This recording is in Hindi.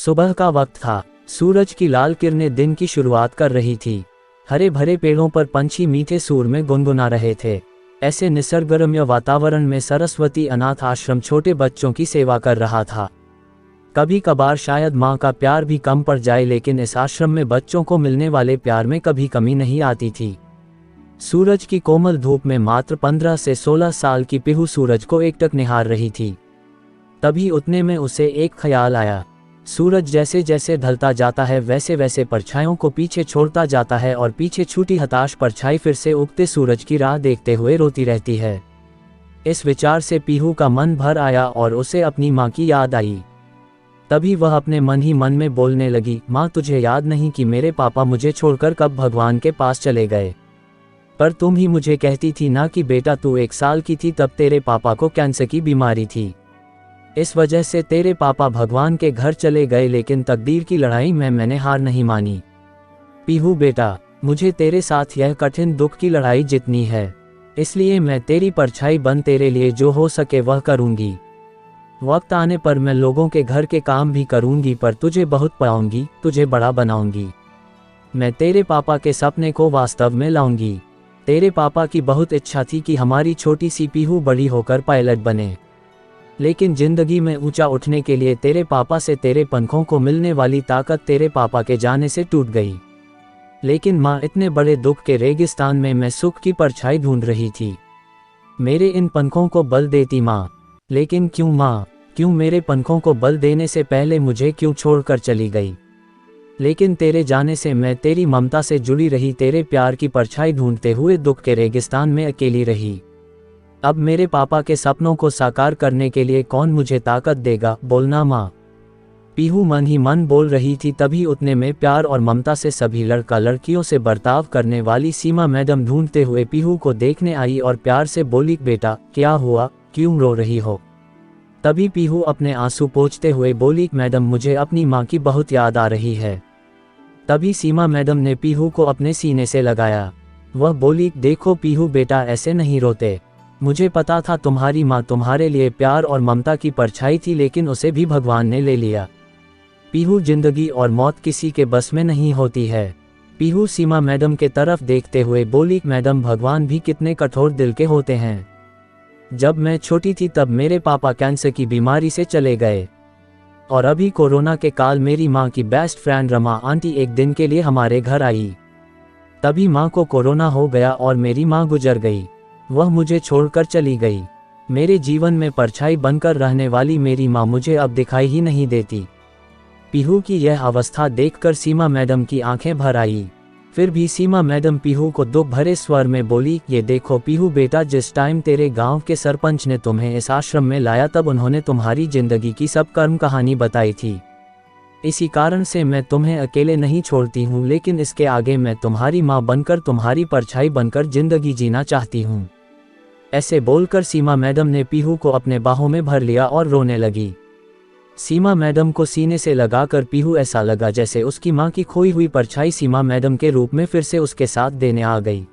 सुबह का वक्त था। सूरज की लाल किरणें दिन की शुरुआत कर रही थी। हरे भरे पेड़ों पर पंछी मीठे सुर में गुनगुना रहे थे। ऐसे निसर्गरम्य वातावरण में सरस्वती अनाथ आश्रम छोटे बच्चों की सेवा कर रहा था। कभी कभार शायद माँ का प्यार भी कम पड़ जाए, लेकिन इस आश्रम में बच्चों को मिलने वाले प्यार में कभी कमी नहीं आती थी। सूरज की कोमल धूप में मात्र 15 से 16 साल की पीहू सूरज को एकटक निहार रही थी। तभी उतने में उसे एक ख्याल आया। सूरज जैसे जैसे ढलता जाता है वैसे वैसे परछाइयों को पीछे छोड़ता जाता है और पीछे छूटी हताश परछाई फिर से उगते सूरज की राह देखते हुए रोती रहती है। इस विचार से पीहू का मन भर आया और उसे अपनी माँ की याद आई। तभी वह अपने मन ही मन में बोलने लगी, माँ तुझे याद नहीं कि मेरे पापा मुझे छोड़कर कब भगवान के पास चले गए? पर तुम ही मुझे कहती थी ना कि बेटा तू 1 साल की थी तब तेरे पापा को कैंसर की बीमारी थी। इस वजह से तेरे पापा भगवान के घर चले गए, लेकिन तकदीर की लड़ाई में मैंने हार नहीं मानी। पीहू बेटा, मुझे तेरे साथ यह कठिन दुख की लड़ाई जीतनी है, इसलिए मैं तेरी परछाई बन तेरे लिए जो हो सके वह करूंगी। वक्त आने पर मैं लोगों के घर के काम भी करूंगी, पर तुझे बहुत पाऊंगी, तुझे बड़ा बनाऊंगी। मैं तेरे पापा के सपने को वास्तव में लाऊंगी। तेरे पापा की बहुत इच्छा थी कि हमारी छोटी सी पीहू बड़ी होकर पायलट बने, लेकिन जिंदगी में ऊंचा उठने के लिए तेरे पापा से तेरे पंखों को मिलने वाली ताकत तेरे पापा के जाने से टूट गई। लेकिन माँ, इतने बड़े दुख के रेगिस्तान में मैं सुख की परछाई ढूंढ रही थी। मेरे इन पंखों को बल देती माँ। लेकिन क्यों माँ, क्यों मेरे पंखों को बल देने से पहले मुझे क्यों छोड़कर चली गई? लेकिन तेरे जाने से मैं तेरी ममता से जुड़ी रही, तेरे प्यार की परछाई ढूंढते हुए दुख के रेगिस्तान में अकेली रही। अब मेरे पापा के सपनों को साकार करने के लिए कौन मुझे ताकत देगा? बोलना माँ। पीहू मन ही मन बोल रही थी। तभी उतने में प्यार और ममता से सभी लड़का लड़कियों से बर्ताव करने वाली सीमा मैडम ढूंढते हुए पीहू को देखने आई और प्यार से बोली, बेटा क्या हुआ, क्यों रो रही हो? तभी पीहू अपने आंसू पोंछते हुए बोली, मैडम मुझे अपनी माँ की बहुत याद आ रही है। तभी सीमा मैडम ने पीहू को अपने सीने से लगाया। वह बोली, देखो पीहू बेटा, ऐसे नहीं रोते। मुझे पता था तुम्हारी माँ तुम्हारे लिए प्यार और ममता की परछाई थी, लेकिन उसे भी भगवान ने ले लिया। पीहू, जिंदगी और मौत किसी के बस में नहीं होती है। पीहू सीमा मैडम के तरफ देखते हुए बोली, मैडम भगवान भी कितने कठोर दिल के होते हैं। जब मैं छोटी थी तब मेरे पापा कैंसर की बीमारी से चले गए, और अभी कोरोना के काल मेरी माँ की बेस्ट फ्रेंड रमा आंटी एक दिन के लिए हमारे घर आई। तभी माँ को कोरोना हो गया और मेरी माँ गुजर गई। वह मुझे छोड़कर चली गई। मेरे जीवन में परछाई बनकर रहने वाली मेरी माँ मुझे अब दिखाई ही नहीं देती। पीहू की यह अवस्था देखकर सीमा मैडम की आंखें भर आई। फिर भी सीमा मैडम पीहू को दुख भरे स्वर में बोली, ये देखो पीहू बेटा, जिस टाइम तेरे गांव के सरपंच ने तुम्हें इस आश्रम में लाया तब उन्होंने तुम्हारी जिंदगी की सब कर्म कहानी बताई थी। इसी कारण से मैं तुम्हें अकेले नहीं छोड़ती हूँ, लेकिन इसके आगे मैं तुम्हारी माँ बनकर, तुम्हारी परछाई बनकर जिंदगी जीना चाहती हूँ। ऐसे बोलकर सीमा मैडम ने पीहू को अपने बाहों में भर लिया और रोने लगी। सीमा मैडम को सीने से लगाकर पीहू ऐसा लगा जैसे उसकी माँ की खोई हुई परछाई सीमा मैडम के रूप में फिर से उसके साथ देने आ गई।